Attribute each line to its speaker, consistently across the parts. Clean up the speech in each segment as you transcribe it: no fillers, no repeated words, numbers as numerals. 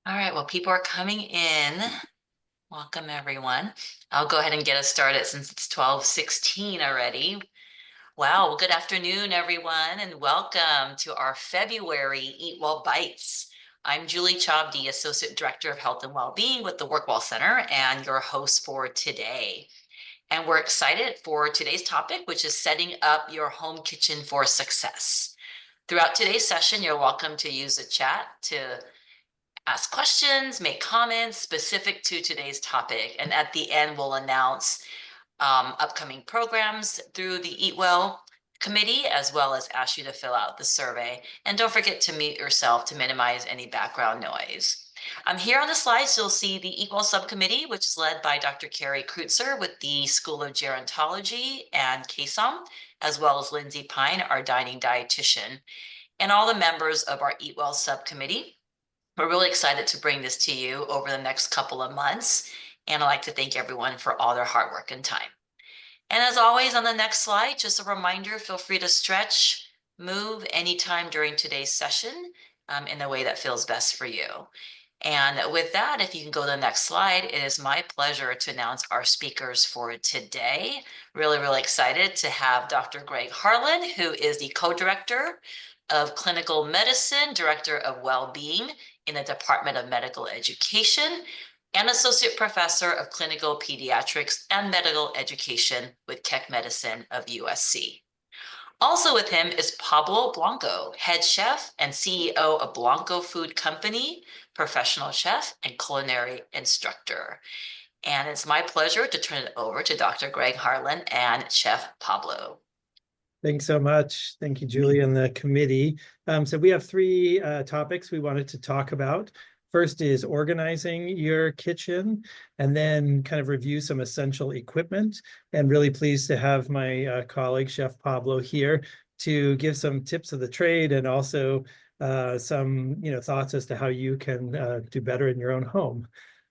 Speaker 1: All right, well, people are coming in. Welcome, everyone. I'll go ahead and get us started since it's 12:16 already. Wow, well, good afternoon, everyone, and welcome to our February EatWell Bites. I'm Julie Chabdi, Associate Director of Health and Wellbeing with the WorkWell Center and your host for today. And we're excited for today's topic, which is setting up your home kitchen for success. Throughout today's session, you're welcome to use the chat to ask questions, make comments specific to today's topic. And at the end, we'll announce upcoming programs through the Eat Well committee, as well as ask you to fill out the survey. And don't forget to mute yourself to minimize any background noise. Here on the slides, you'll see the Eat Well subcommittee, which is led by Dr. Carrie Kreutzer with the School of Gerontology and KSOM, as well as Lindsay Pine, our dining dietitian, and all the members of our Eat Well subcommittee. We're really excited to bring this to you over the next couple of months, and I'd like to thank everyone for all their hard work and time. And as always, on the next slide, just a reminder, feel free to stretch, move anytime during today's session in a way that feels best for you. And with that, if you can go to the next slide, it is my pleasure to announce our speakers for today. Really excited to have Dr. Greg Harlan, who is the co-director of Clinical Medicine, Director of Wellbeing in the Department of Medical Education, and Associate Professor of Clinical Pediatrics and Medical Education with Keck Medicine of USC. Also with him is Pablo Blanco, head chef and CEO of Blanco Food Company, professional chef and culinary instructor. And it's my pleasure to turn it over to Dr. Greg Harlan and Chef Pablo.
Speaker 2: Thanks so much. Thank you, Julie, and the committee. So we have three topics we wanted to talk about. First is organizing your kitchen, and then kind of review some essential equipment. And really pleased to have my colleague, Chef Pablo, here to give some tips of the trade and also some thoughts as to how you can do better in your own home.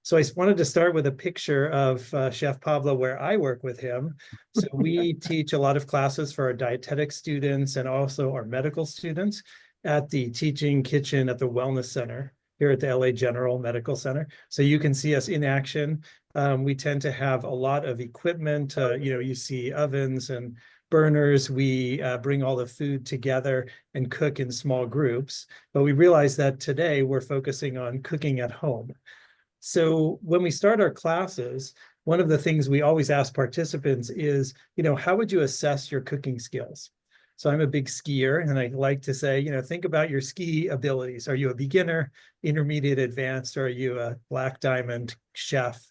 Speaker 2: So I wanted to start with a picture of Chef Pablo where I work with him. So we teach a lot of classes for our dietetic students and also our medical students at the teaching kitchen at the Wellness Center here at the LA General Medical Center. So you can see us in action. We tend to have a lot of equipment. You see ovens and burners. We bring all the food together and cook in small groups. But we realize that today we're focusing on cooking at home. So when we start our classes, one of the things we always ask participants is, how would you assess your cooking skills? So I'm a big skier, and I like to say, think about your ski abilities. Are you a beginner, intermediate, advanced, or are you a black diamond chef?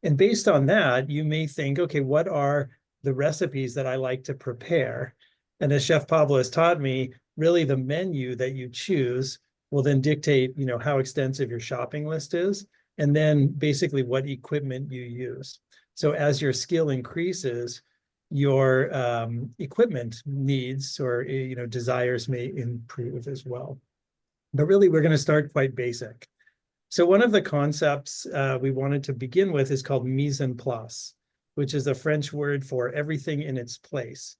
Speaker 2: And based on that, you may think, okay, what are the recipes that I like to prepare? And as Chef Pablo has taught me, really the menu that you choose will then dictate, how extensive your shopping list is, and then basically what equipment you use. So as your skill increases, your equipment needs or desires may improve as well. But really, we're going to start quite basic. So one of the concepts we wanted to begin with is called mise en place, which is a French word for everything in its place.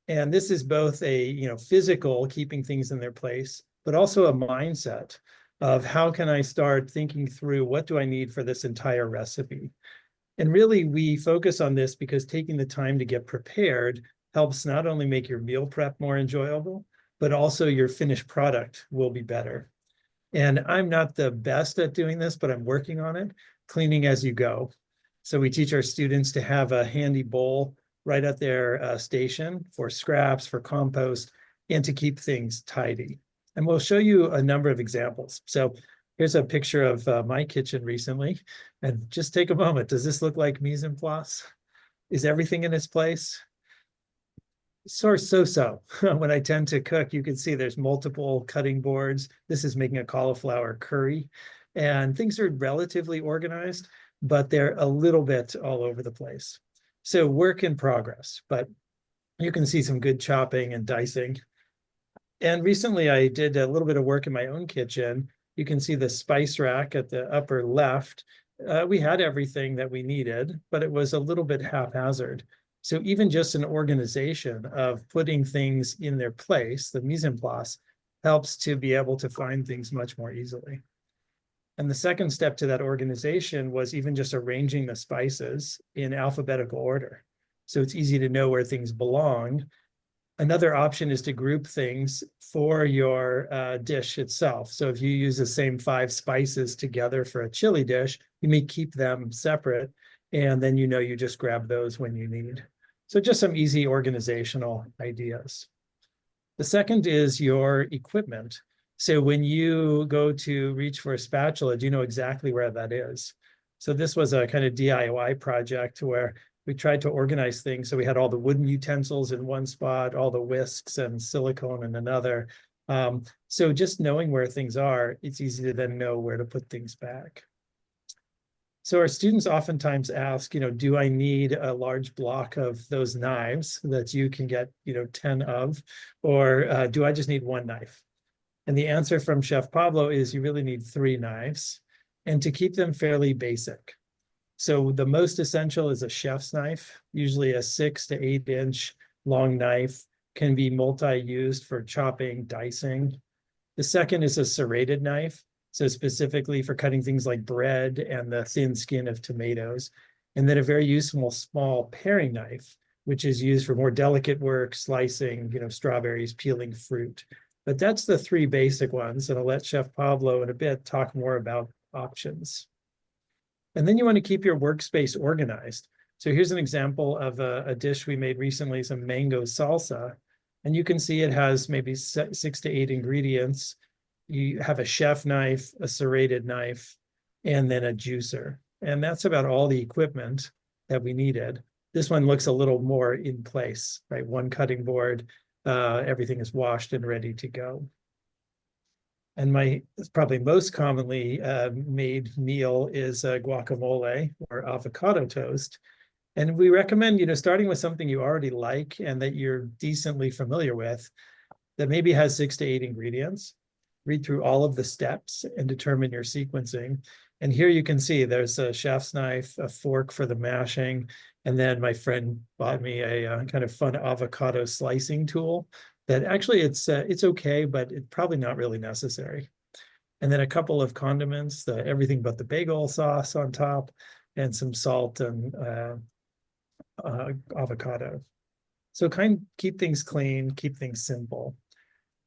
Speaker 2: And this is both a physical, keeping things in their place, but also a mindset of how can I start thinking through what do I need for this entire recipe. And really, we focus on this because taking the time to get prepared helps not only make your meal prep more enjoyable, but also your finished product will be better. And I'm not the best at doing this, but I'm working on it, cleaning as you go. So we teach our students to have a handy bowl right at their station for scraps, for compost, and to keep things tidy. And we'll show you a number of examples. So here's a picture of my kitchen recently. And just take a moment. Does this look like mise en place? Is everything in its place? So. When I tend to cook, you can see there's multiple cutting boards. This is making a cauliflower curry. And things are relatively organized, but they're a little bit all over the place. So work in progress, but you can see some good chopping and dicing. And recently I did a little bit of work in my own kitchen. You can see the spice rack at the upper left. We had everything that we needed, but it was a little bit haphazard. So even just an organization of putting things in their place, the mise en place, helps to be able to find things much more easily. And the second step to that organization was even just arranging the spices in alphabetical order. So it's easy to know where things belong. Another option is to group things for your dish itself. So if you use the same 5 spices together for a chili dish, you may keep them separate, and then you just grab those when you need. So just some easy organizational ideas. The second is your equipment. So when you go to reach for a spatula, do you know exactly where that is? So this was a kind of DIY project where we tried to organize things. So we had all the wooden utensils in one spot, all the whisks and silicone in another. So just knowing where things are, it's easy to then know where to put things back. So our students oftentimes ask, do I need a large block of those knives that you can get, 10 of, or do I just need one knife? And the answer from Chef Pablo is you really need 3 knives, and to keep them fairly basic. So the most essential is a chef's knife, usually a 6 to 8 inch long knife, can be multi-used for chopping, dicing. The second is a serrated knife, so specifically for cutting things like bread and the thin skin of tomatoes. And then a very useful small paring knife, which is used for more delicate work, slicing, strawberries, peeling fruit. But that's the 3 basic ones, and I'll let Chef Pablo in a bit talk more about options. And then you want to keep your workspace organized. So here's an example of a dish we made recently, some mango salsa. And you can see it has maybe 6 to 8 ingredients. You have a chef knife, a serrated knife, and then a juicer. And that's about all the equipment that we needed. This one looks a little more in place, right? 1 cutting board, everything is washed and ready to go. And my probably most commonly made meal is guacamole or avocado toast. And we recommend, starting with something you already like and that you're decently familiar with, that maybe has 6 to 8 ingredients. Read through all of the steps and determine your sequencing. And here you can see there's a chef's knife, a fork for the mashing, and then my friend bought me a kind of fun avocado slicing tool that actually it's okay, but it's probably not really necessary. And then a couple of condiments, everything but the bagel sauce on top, and some salt and avocado. So keep things clean, keep things simple.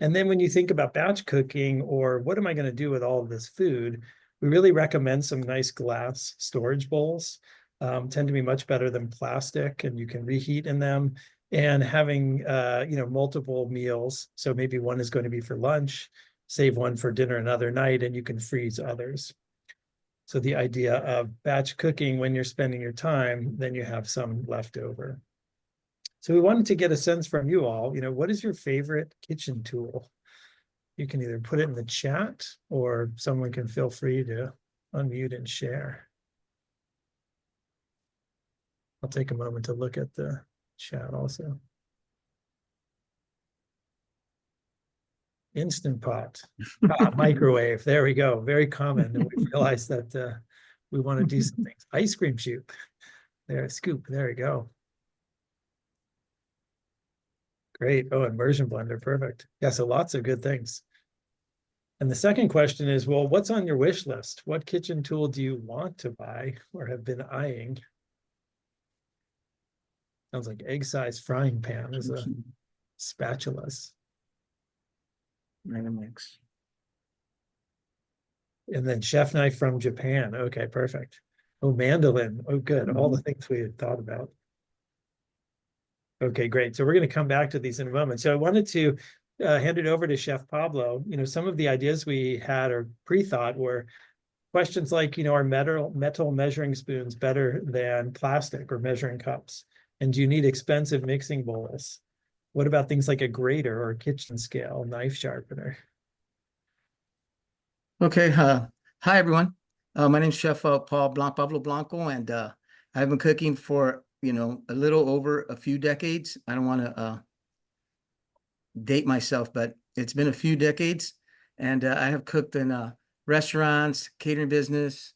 Speaker 2: And then when you think about batch cooking or what am I going to do with all of this food, we really recommend some nice glass storage bowls. Tend to be much better than plastic, and you can reheat in them. And having multiple meals, so maybe one is going to be for lunch, save one for dinner another night, and you can freeze others. So the idea of batch cooking when you're spending your time, then you have some left over. So we wanted to get a sense from you all, what is your favorite kitchen tool? You can either put it in the chat or someone can feel free to unmute and share. I'll take a moment to look at the chat also. Instant Pot, microwave, there we go, very common. And we realized that we want to do some things. Ice cream shoot, there, scoop, there we go. Great. Oh, immersion blender. Perfect. Yeah, so lots of good things. And the second question is, well, what's on your wish list? What kitchen tool do you want to buy or have been eyeing? Sounds like egg-sized frying pan is a spatulas.
Speaker 3: Mix.
Speaker 2: And then chef knife from Japan. Okay, perfect. Oh, mandolin. Oh, good. All the things we had thought about. Okay, great. So we're going to come back to these in a moment. So I wanted to hand it over to Chef Pablo. Some of the ideas we had or pre-thought were questions like, are metal measuring spoons better than plastic or measuring cups? And do you need expensive mixing bowls? What about things like a grater or a kitchen scale, knife sharpener?
Speaker 3: Okay. Hi, everyone. My name's Chef Pablo Blanco, and I've been cooking for, a little over a few decades. I don't want to date myself, but it's been a few decades. And I have cooked in restaurants, catering business,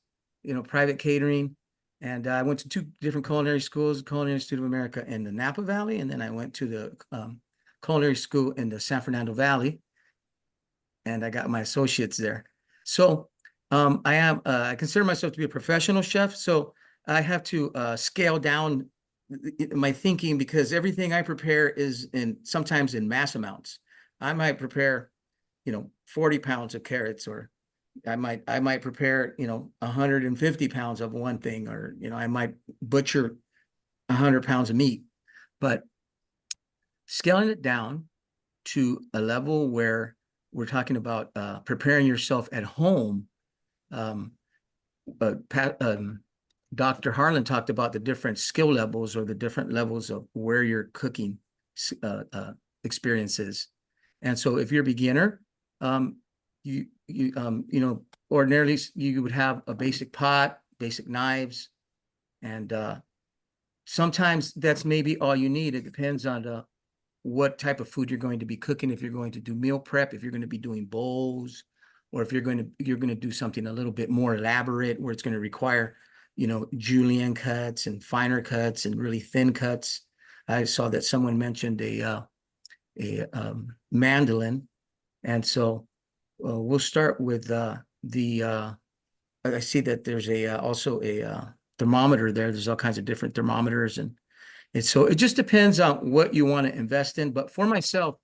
Speaker 3: private catering. And I went to 2 different culinary schools, Culinary Institute of America in the Napa Valley, and then I went to the culinary school in the San Fernando Valley, and I got my associates there. So I consider myself to be a professional chef, so I have to scale down my thinking because everything I prepare is sometimes in mass amounts. I might prepare, 40 pounds of carrots, or I might prepare, 150 pounds of one thing, or, I might butcher 100 pounds of meat. But scaling it down to a level where we're talking about preparing yourself at home. Um, Dr. Harlan talked about the different skill levels or the different levels of where your cooking experience is. And so if you're a beginner, ordinarily you would have a basic pot, basic knives, and sometimes that's maybe all you need. It depends on what type of food you're going to be cooking. If you're going to do meal prep, if you're going to be doing bowls, or if you're going to do something a little bit more elaborate where it's going to require, julienne cuts and finer cuts and really thin cuts. I saw that someone mentioned a mandolin, and so we'll start with I see that there's also a thermometer there. There's all kinds of different thermometers, and so it just depends on what you want to invest in. But for myself,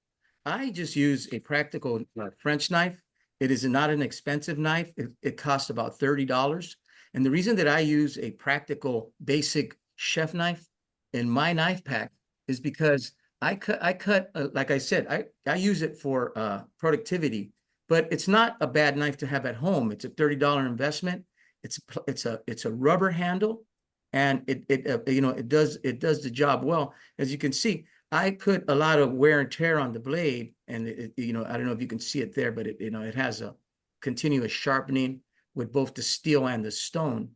Speaker 3: I just use a practical French knife. It is not an expensive knife. It costs about $30. And the reason that I use a practical basic chef knife in my knife pack is because I cut like I said, I use it for productivity, but it's not a bad knife to have at home. It's a $30 investment. It's a rubber handle, and it does the job well. As you can see, I put a lot of wear and tear on the blade, and I don't know if you can see it there, but it has a continuous sharpening with both the steel and the stone.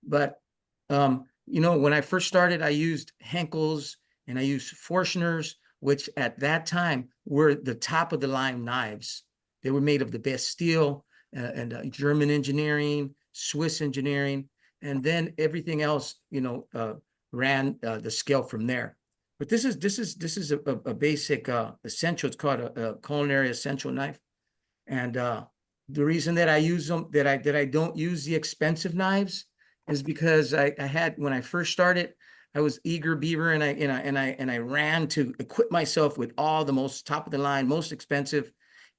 Speaker 3: But when I first started, I used Henkel's and I used Forstner's, which at that time were the top of the line knives. They were made of the best steel, and German engineering, Swiss engineering, and then everything else, ran the scale from there. But this is a basic essential. It's called a culinary essential knife, and the reason that I use them, that I don't use the expensive knives, is because I had, when I first started, I was eager beaver, and I ran to equip myself with all the most top of the line, most expensive,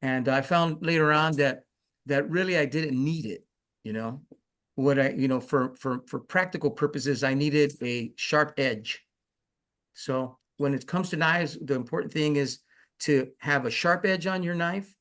Speaker 3: and I found later on that really I didn't need it. What for practical purposes, I needed a sharp edge. So when it comes to knives, the important thing is to have a sharp edge on your knife,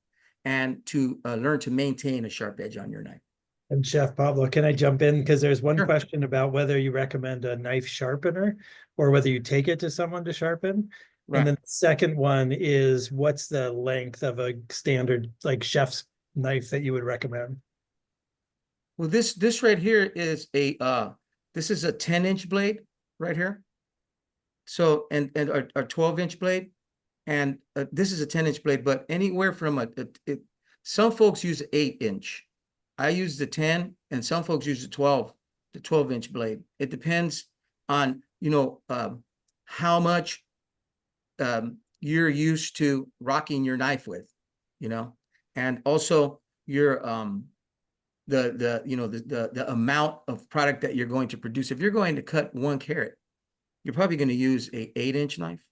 Speaker 3: and to learn to maintain a sharp edge on your knife.
Speaker 2: And Chef Pablo, can I jump in? Because there's one
Speaker 3: Sure.
Speaker 2: question about whether you recommend a knife sharpener or whether you take it to someone to sharpen.
Speaker 3: Right.
Speaker 2: And then the second one is, what's the length of a standard like chef's knife that you would recommend?
Speaker 3: Well, this right here is this is a 10-inch blade right here. So, and our 12-inch blade, and this is a 10-inch blade, but anywhere from some folks use 8-inch. I use the 10, and some folks use the 12-inch blade. It depends on, how much you're used to rocking your knife with, and also your the amount of product that you're going to produce. If you're going to cut 1 carrot, you're probably going to use a 8-inch knife,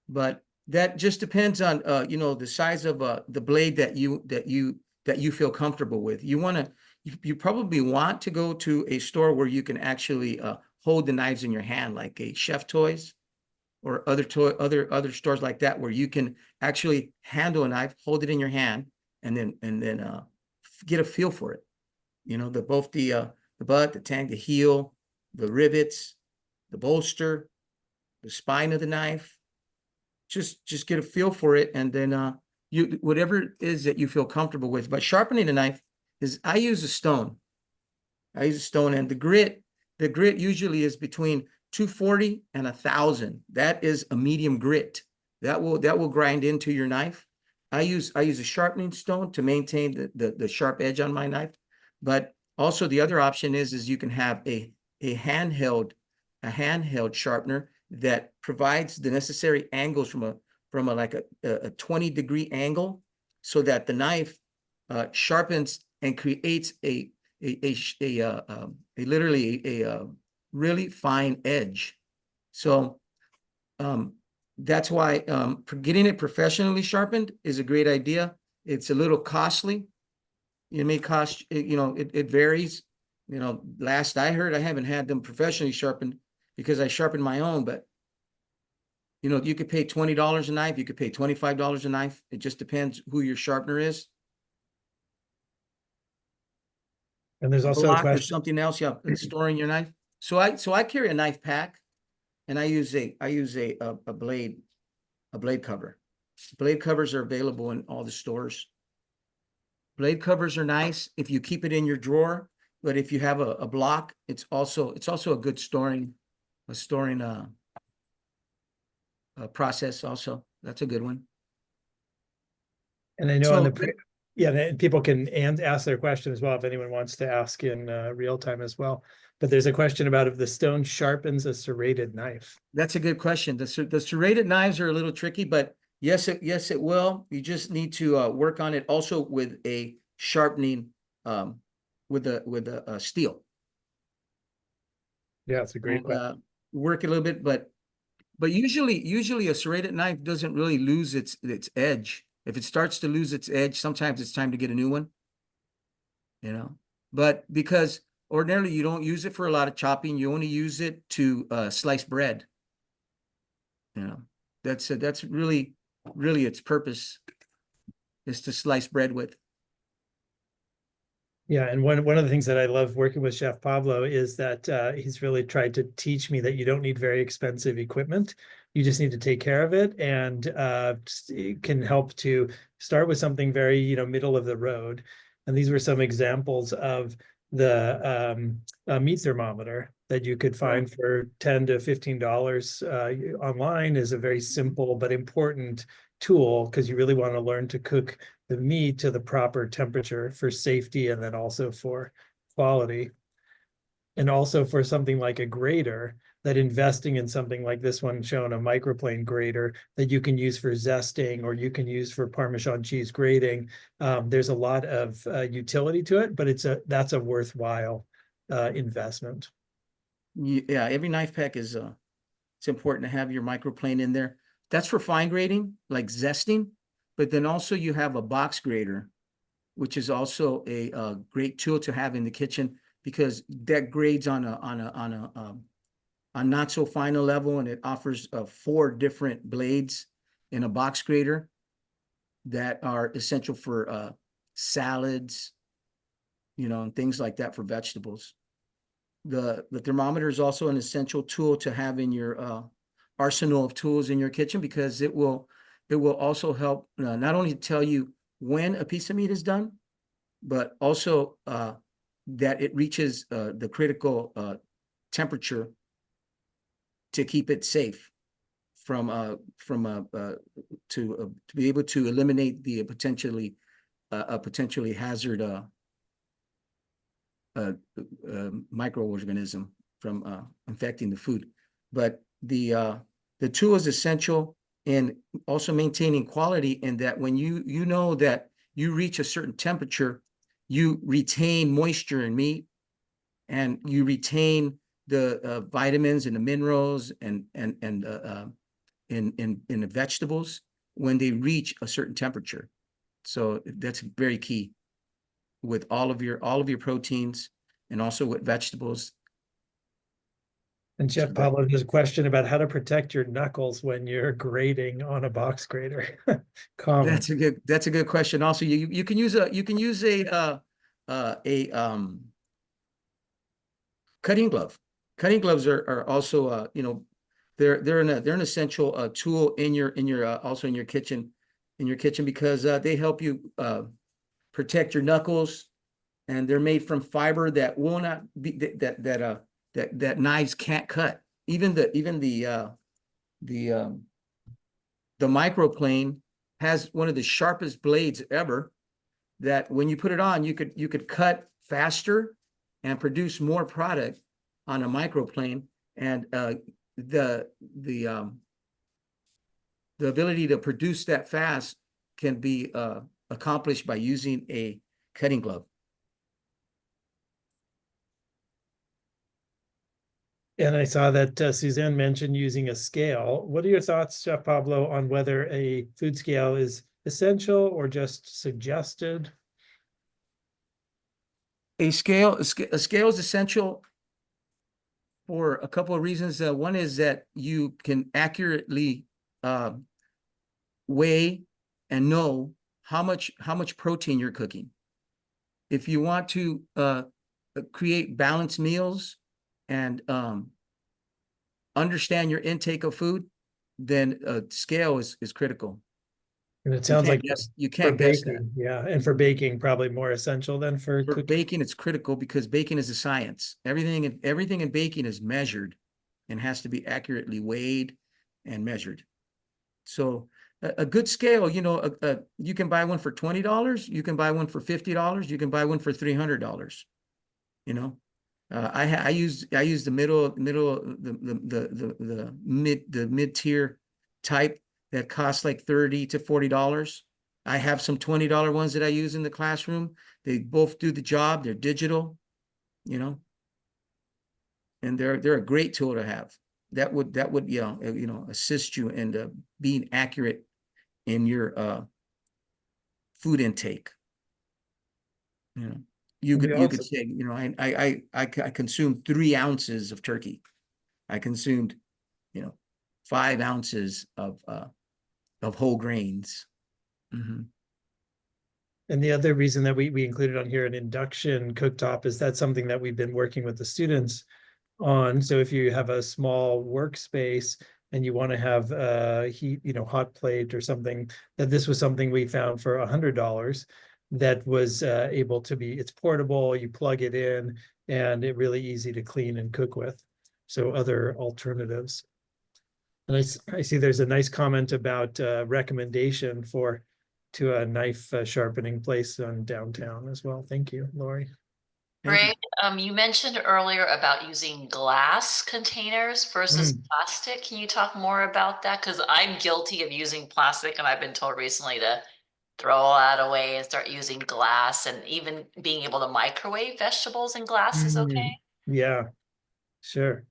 Speaker 3: but that just depends on the size of the blade that you feel comfortable with. You probably want to go to a store where you can actually hold the knives in your hand, like a Chef Toys or other stores like that, where you can actually handle a knife, hold it in your hand, and then get a feel for it. Both the butt, the tang, the heel, the rivets, the bolster, the spine of the knife. Just get a feel for it, and then whatever it is that you feel comfortable with. But sharpening a knife I use a stone. And the grit usually is between 240 and 1,000. That is a medium grit. That will grind into your knife. I use a sharpening stone to maintain the sharp edge on my knife. But also the other option is you can have a handheld sharpener that provides the necessary angles from a 20-degree angle, so that the knife sharpens and creates literally a really fine edge. So that's why getting it professionally sharpened is a great idea. It's a little costly. It may cost, it varies. Last I heard, I haven't had them professionally sharpened because I sharpened my own, but you could pay $20 a knife, you could pay $25 a knife. It just depends who your sharpener is.
Speaker 2: And there's also a
Speaker 3: Block or
Speaker 2: question.
Speaker 3: something else, yeah, storing your knife. So I carry a knife pack, and I use a blade cover. Blade covers are available in all the stores. Blade covers are nice if you keep it in your drawer, but if you have a block, it's also a good storing process also. That's a good one.
Speaker 2: And I know
Speaker 3: So
Speaker 2: yeah, and people can ask their question as well if anyone wants to ask in real time as well. But there's a question about if the stone sharpens a serrated knife.
Speaker 3: that's a good question. The serrated knives are a little tricky, but yes, it will. You just need to work on it also with a sharpening with a steel.
Speaker 2: Yeah, it's a great question.
Speaker 3: Work a little bit, but usually a serrated knife doesn't really lose its edge. If it starts to lose its edge, sometimes it's time to get a new one. But because ordinarily you don't use it for a lot of chopping, you only use it to slice bread. That's really its purpose is to slice bread with.
Speaker 2: Yeah, and one of the things that I love working with Chef Pablo is that he's really tried to teach me that you don't need very expensive equipment. You just need to take care of it, and it can help to start with something very, middle of the road. And these were some examples of the meat thermometer that you could find for $10 to $15 online. Is a very simple but important tool because you really want to learn to cook the meat to the proper temperature for safety and then also for quality. And also for something like a grater, that investing in something like this one shown, a microplane grater that you can use for zesting or you can use for Parmesan cheese grating. There's a lot of utility to it, but that's a worthwhile investment.
Speaker 3: Yeah, every knife pack is it's important to have your microplane in there. That's for fine grating, like zesting, but then also you have a box grater, which is also a great tool to have in the kitchen because that grades on a not so fine a level, and it offers 4 different blades in a box grater that are essential for salads, and things like that for vegetables. The thermometer is also an essential tool to have in your arsenal of tools in your kitchen because it will also help not only tell you when a piece of meat is done, but also that it reaches the critical temperature to keep it safe to be able to eliminate the potentially hazard microorganism from infecting the food. But the tool is essential in also maintaining quality, in that when you know that you reach a certain temperature, you retain moisture in meat, and you retain the vitamins and the minerals and in the vegetables when they reach a certain temperature. So that's very key with all of your proteins and also with vegetables.
Speaker 2: And Chef Pablo, there's a question about how to protect your knuckles when you're grating on a box grater. Common.
Speaker 3: That's a good question. Also, you can use a cutting glove. Cutting gloves are also they're an essential tool in your also in your kitchen because they help you protect your knuckles, and they're made from fiber that will not be that knives can't cut. Even the microplane has one of the sharpest blades ever, that when you put it on, you could cut faster and produce more product on a microplane. And the ability to produce that fast can be accomplished by using a cutting glove.
Speaker 2: And I saw that Suzanne mentioned using a scale. What are your thoughts, Chef Pablo, on whether a food scale is essential or just suggested?
Speaker 3: A scale is essential for a couple of reasons. One is that you can accurately weigh and know how much protein you're cooking. If you want to create balanced meals and understand your intake of food, then a scale is critical.
Speaker 2: And it sounds like
Speaker 3: you
Speaker 2: for
Speaker 3: can't guess that.
Speaker 2: baking, yeah, and for baking, probably more essential than for
Speaker 3: For
Speaker 2: cooking.
Speaker 3: baking, it's critical because baking is a science. Everything in baking is measured and has to be accurately weighed and measured. So a good scale, you know, you can buy one for $20, you can buy one for $50, you can buy one for $300. You know, I use the mid tier type that costs like $30 to $40. I have some $20 ones that I use in the classroom. They both do the job. They're digital, you know, and they're a great tool to have. That would assist you in being accurate in your food intake. You know, you could say, you know, I consumed 3 ounces of turkey. I consumed, you know, 5 ounces of whole grains. Mm-hmm.
Speaker 2: And the other reason that we included on here an induction cooktop is that's something that we've been working with the students on. So if you have a small workspace and you want to have a heat, you know, hot plate or something, that this was something we found for $100 that was able to be, it's portable, you plug it in, and it really easy to clean and cook with. So other alternatives. And I see there's a nice comment about recommendation to a knife sharpening place on downtown as well. Thank you, Lori.
Speaker 1: Greg, you mentioned earlier about using glass containers versus plastic. Can you talk more about that? Because I'm guilty of using plastic, and I've been told recently to throw all that away and start using glass, and even being able to microwave vegetables in glass is okay.
Speaker 2: Yeah, sure.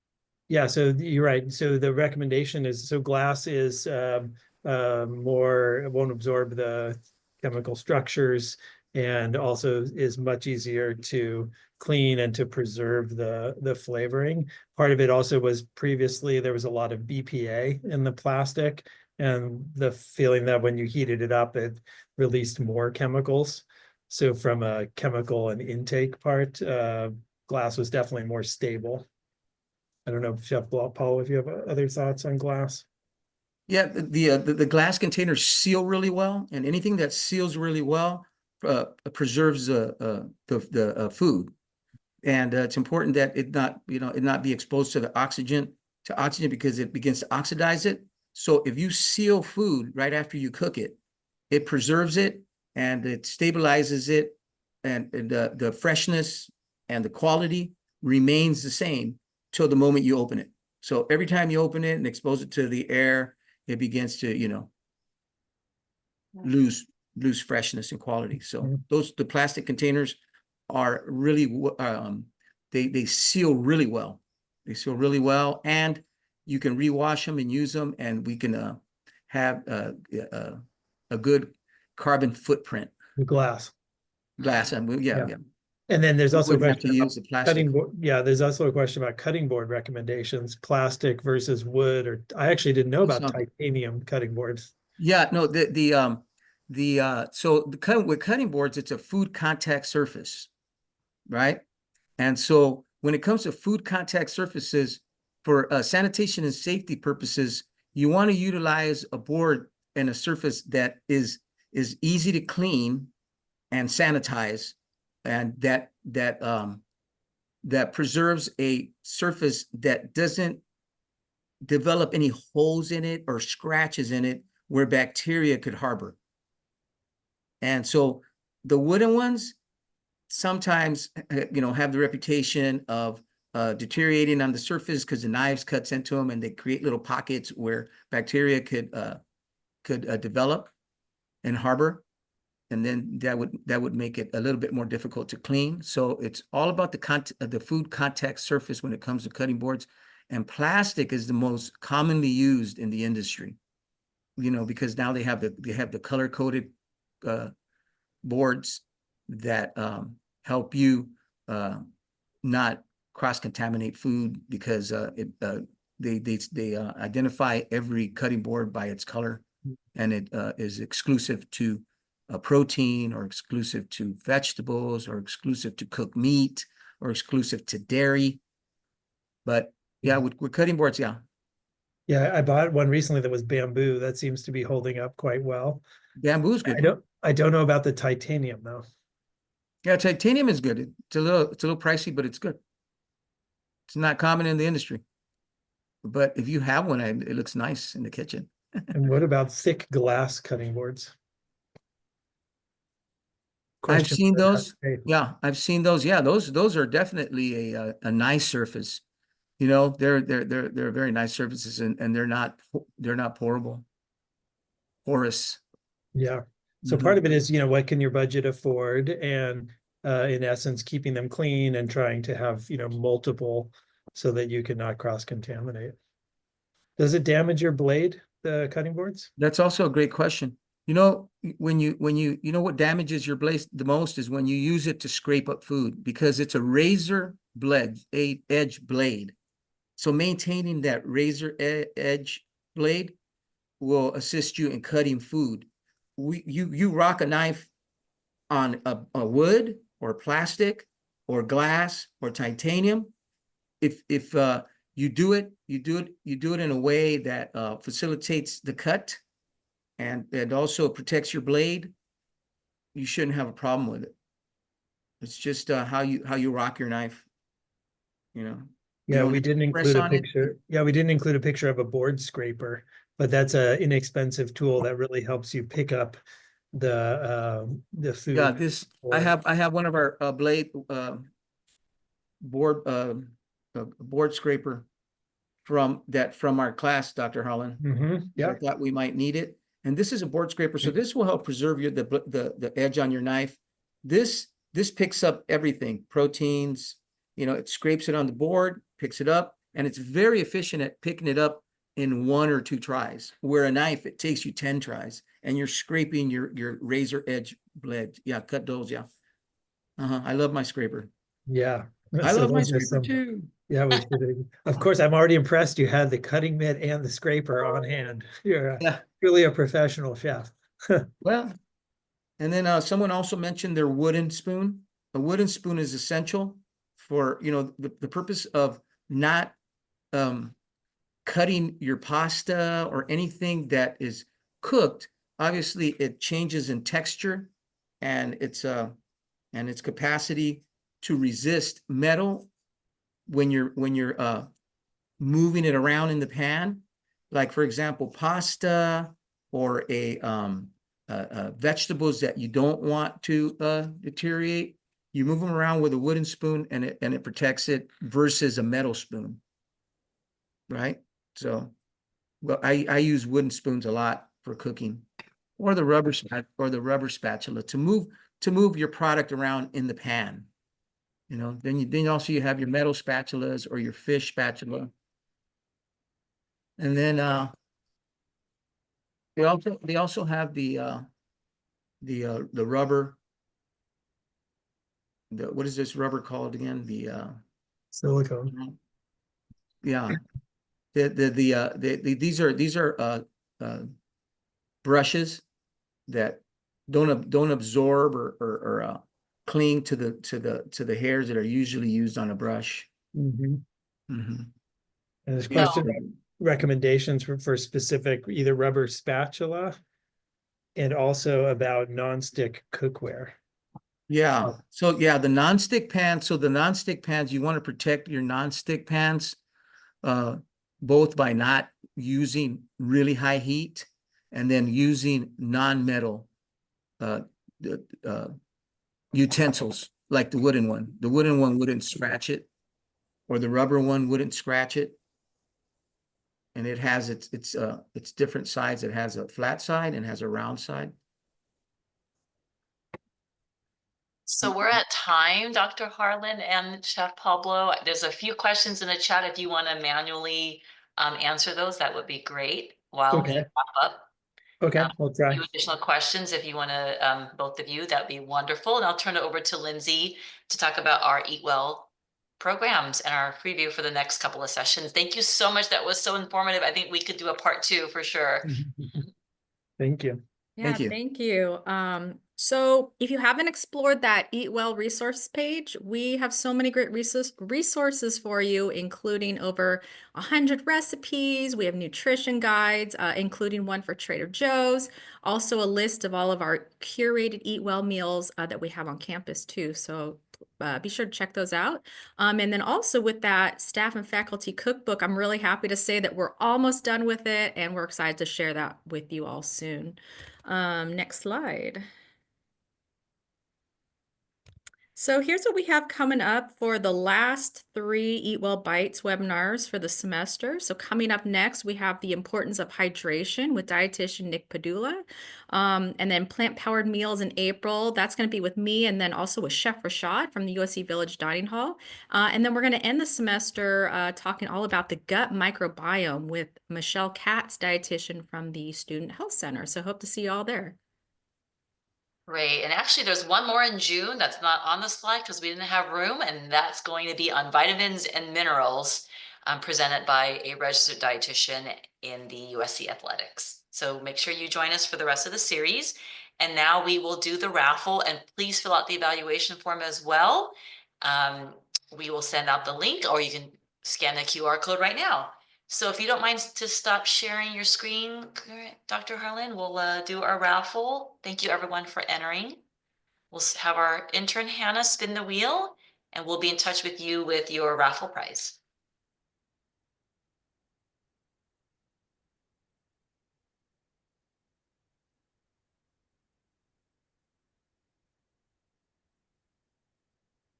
Speaker 2: Yeah, so you're right. So the recommendation is, so glass is more, it won't absorb the chemical structures, and also is much easier to clean and to preserve the flavoring. Part of it also was previously there was a lot of BPA in the plastic, and the feeling that when you heated it up, it released more chemicals. So from a chemical and intake part, glass was definitely more stable. I don't know, Chef Paul, if you have other thoughts on glass.
Speaker 3: Yeah, the glass containers seal really well, and anything that seals really well preserves the food. And it's important that it not be exposed to oxygen because it begins to oxidize it. So if you seal food right after you cook it, it preserves it and it stabilizes it, and the freshness and the quality remains the same till the moment you open it. So every time you open it and expose it to the air, it begins to, you know, lose freshness and quality. So the plastic containers are really they seal really well. They seal really well, and you can rewash them and use them, and we can have a good carbon footprint.
Speaker 2: The glass.
Speaker 3: Yeah.
Speaker 2: And then there's also a
Speaker 3: wouldn't have to
Speaker 2: question
Speaker 3: use
Speaker 2: about
Speaker 3: the plastic.
Speaker 2: cutting board. Yeah, there's also a question about cutting board recommendations, plastic versus wood, or I actually didn't know about titanium cutting boards.
Speaker 3: Yeah, no, with cutting boards, it's a food contact surface, right? And so when it comes to food contact surfaces, for sanitation and safety purposes, you want to utilize a board and a surface that is easy to clean and sanitize, and that preserves a surface that doesn't develop any holes in it or scratches in it where bacteria could harbor. And so the wooden ones sometimes, have the reputation of deteriorating on the surface because the knives cuts into them and they create little pockets where bacteria could develop and harbor. and then that would make it a little bit more difficult to clean. So it's all about the food contact surface when it comes to cutting boards. And plastic is the most commonly used in the industry, you know, because now they have the color coded boards that help you not cross contaminate food, because they identify every cutting board by its color, and it is exclusive to protein, or exclusive to vegetables, or exclusive to cooked meat, or exclusive to dairy. But yeah, with cutting boards, yeah.
Speaker 2: Yeah, I bought one recently that was bamboo. That seems to be holding up quite well.
Speaker 3: Bamboo is good.
Speaker 2: I don't know about the titanium though.
Speaker 3: Yeah, titanium is good. It's a little pricey, but it's good. It's not common in the industry. But if you have one, it looks nice in the kitchen.
Speaker 2: And what about thick glass cutting boards?
Speaker 3: I've
Speaker 2: Question
Speaker 3: seen
Speaker 2: for
Speaker 3: those.
Speaker 2: that.
Speaker 3: Yeah, I've seen those. Yeah, those are definitely a nice surface. You know, they're very nice surfaces, and they're not porous.
Speaker 2: Yeah. So part of it is, you know, what can your budget afford? And in essence, keeping them clean and trying to have, you know, multiple so that you can not cross-contaminate. Does it damage your blade, the cutting boards?
Speaker 3: That's also a great question. You know, when you know what damages your blade the most is when you use it to scrape up food, because it's a razor edge blade. So maintaining that razor edge blade will assist you in cutting food. You rock a knife on a wood or plastic or glass or titanium. If you do it in a way that facilitates the cut, and it also protects your blade, you shouldn't have a problem with it. It's just how you rock your knife, you know.
Speaker 2: Yeah, we didn't
Speaker 3: press
Speaker 2: include a
Speaker 3: on it.
Speaker 2: picture. Yeah, we didn't include a picture of a board scraper, but that's a inexpensive tool that really helps you pick up the food.
Speaker 3: Yeah, I
Speaker 2: board.
Speaker 3: have one of our blade board board scraper from our class, Dr. Holland.
Speaker 2: Yeah.
Speaker 3: I thought we might need it. And this is a board scraper, so this will help preserve the edge on your knife. This picks up everything, proteins, you know, it scrapes it on the board, picks it up, and it's very efficient at picking it up in 1 or 2 tries, where a knife, it takes you 10 tries, and you're scraping your razor edge blade. Yeah, cut those, yeah. I love my scraper.
Speaker 2: Yeah.
Speaker 3: I
Speaker 2: So
Speaker 3: love my
Speaker 2: those are
Speaker 3: scraper too.
Speaker 2: yeah, we should. Of course, I'm already impressed you had the cutting mitt and the scraper on hand. You're
Speaker 3: Yeah,
Speaker 2: really a professional chef.
Speaker 3: well, and then someone also mentioned their wooden spoon. A wooden spoon is essential for, you know, the purpose of not cutting your pasta or anything that is cooked. Obviously, it changes in texture and its capacity to resist metal when you're moving it around in the pan. Like, for example, pasta or vegetables that you don't want to deteriorate, you move them around with a wooden spoon, and it protects it versus a metal spoon, right? So, well, I use wooden spoons a lot for cooking, or the rubber spatula to move your product around in the pan. You know, then also you have your metal spatulas or your fish spatula. And then they also have the rubber. What is this rubber called again?
Speaker 2: Silicone.
Speaker 3: Yeah. These are brushes that don't absorb or cling to the hairs that are usually used on a brush.
Speaker 2: And there's a
Speaker 3: Yeah.
Speaker 2: question about recommendations for specific either rubber spatula and also about nonstick cookware.
Speaker 3: Yeah. So yeah, the nonstick pans. So the nonstick pans, you want to protect your nonstick pans, both by not using really high heat and then using non-metal utensils like the wooden one. The wooden one wouldn't scratch it, or the rubber one wouldn't scratch it. And it has its different sides. It has a flat side and has a round side.
Speaker 1: So we're at time, Dr. Harlan and Chef Pablo. There's a few questions in the chat. If you want to manually answer those, that would be great while we
Speaker 2: Okay.
Speaker 1: wrap up.
Speaker 2: Okay, we'll try.
Speaker 1: Few additional questions, if you want to, both of you, that'd be wonderful. And I'll turn it over to Lindsay to talk about our Eat Well programs and our preview for the next couple of sessions. Thank you so much. That was so informative. I think we could do a part 2 for sure.
Speaker 2: Thank you.
Speaker 4: Yeah,
Speaker 3: Thank you.
Speaker 4: thank you. So if you haven't explored that Eat Well resource page, we have so many great resources for you, including over 100 recipes. We have nutrition guides, including one for Trader Joe's. Also a list of all of our curated Eat Well meals that we have on campus too. So be sure to check those out. And then also with that staff and faculty cookbook, I'm really happy to say that we're almost done with it, and we're excited to share that with you all soon. Next slide. So here's what we have coming up for the last 3 Eat Well Bites webinars for the semester. So coming up next, we have the importance of hydration with dietitian Nick Padula. And then plant-powered meals in April. That's going to be with me, and then also with Chef Rashad from the USC Village Dining Hall. And then we're going to end the semester talking all about the gut microbiome with Michelle Katz, dietitian from the Student Health Center. So hope to see you all there.
Speaker 1: Great. And actually, there's one more in June that's not on the slide because we didn't have room, and that's going to be on vitamins and minerals, presented by a registered dietitian in the USC Athletics. So make sure you join us for the rest of the series. And now we will do the raffle, and please fill out the evaluation form as well. We will send out the link, or you can scan the QR code right now. So if you don't mind to stop sharing your screen, Dr. Harlan, we'll do our raffle. Thank you everyone for entering. We'll have our intern Hannah spin the wheel, and we'll be in touch with you with your raffle prize.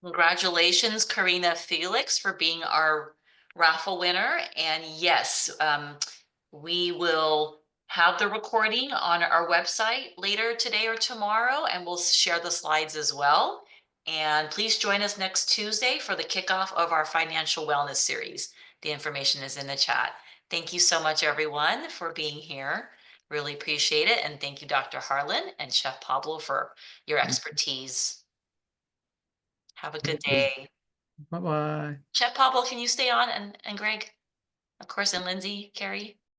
Speaker 1: Congratulations, Karina Felix, for being our raffle winner. And yes, we will have the recording on our website later today or tomorrow, and we'll share the slides as well. And please join us next Tuesday for the kickoff of our financial wellness series. The information is in the chat. Thank you so much, everyone, for being here. Really appreciate it. And thank you, Dr. Harlan and Chef Pablo, for your expertise. Have a good day.
Speaker 3: Bye-bye.
Speaker 1: Chef Pablo, can you stay on, and Greg, of course, and Lindsay, Carrie?